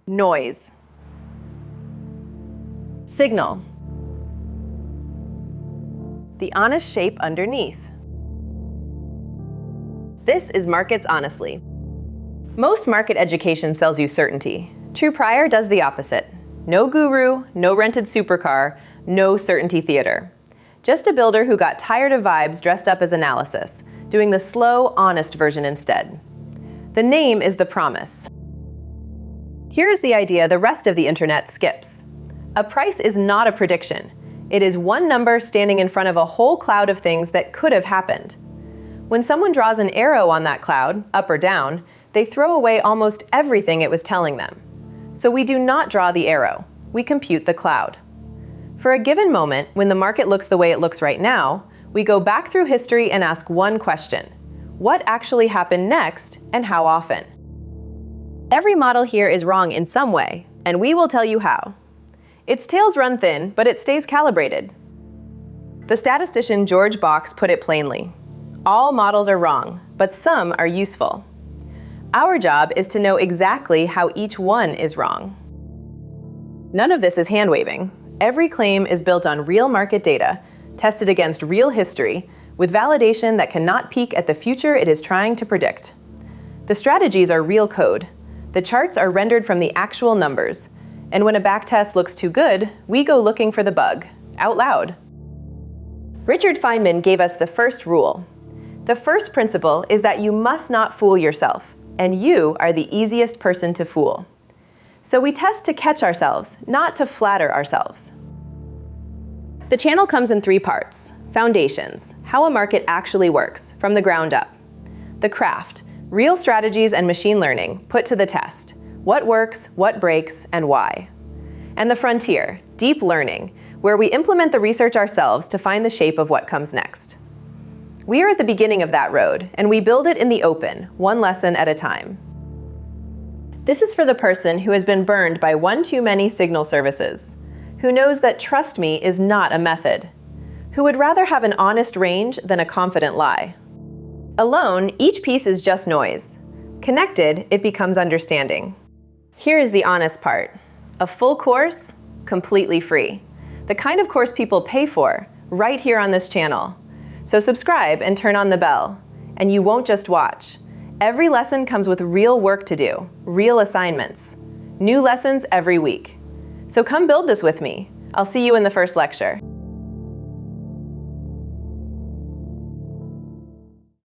Noise. Signal. The honest shape underneath. This is Markets Honestly. Most market education sells you certainty. TruePrior does the opposite. No guru, no rented supercar, no certainty theater. Just a builder who got tired of vibes dressed up as analysis, doing the slow, honest version instead. The name is the promise. Here's the idea the rest of the internet skips. A price is not a prediction. It is one number standing in front of a whole cloud of things that could have happened. When someone draws an arrow on that cloud, up or down, they throw away almost everything it was telling them. So we do not draw the arrow, we compute the cloud. For a given moment, when the market looks the way it looks right now, we go back through history and ask one question: what actually happened next and how often? Every model here is wrong in some way, and we will tell you how. Its tails run thin, but it stays calibrated. The statistician George Box put it plainly: all models are wrong, but some are useful. Our job is to know exactly how each one is wrong. None of this is hand-waving. Every claim is built on real market data, tested against real history, with validation that cannot peek at the future it is trying to predict. The strategies are real code. The charts are rendered from the actual numbers. And when a backtest looks too good, we go looking for the bug, out loud. Richard Feynman gave us the first rule. The first principle is that you must not fool yourself, and you are the easiest person to fool. So we test to catch ourselves, not to flatter ourselves. The channel comes in 3 parts. Foundations, how a market actually works, from the ground up. The craft, real strategies and machine learning, put to the test. What works, what breaks, and why. And the frontier, deep learning, where we implement the research ourselves to find the shape of what comes next. We are at the beginning of that road, and we build it in the open, one lesson at a time. This is for the person who has been burned by one too many signal services, who knows that trust me is not a method, who would rather have an honest range than a confident lie. Alone, each piece is just noise. Connected, it becomes understanding. Here is the honest part. A full course, completely free. The kind of course people pay for, right here on this channel. So subscribe and turn on the bell, and you won't just watch. Every lesson comes with real work to do, real assignments. New lessons every week. So come build this with me. I'll see you in the first lecture.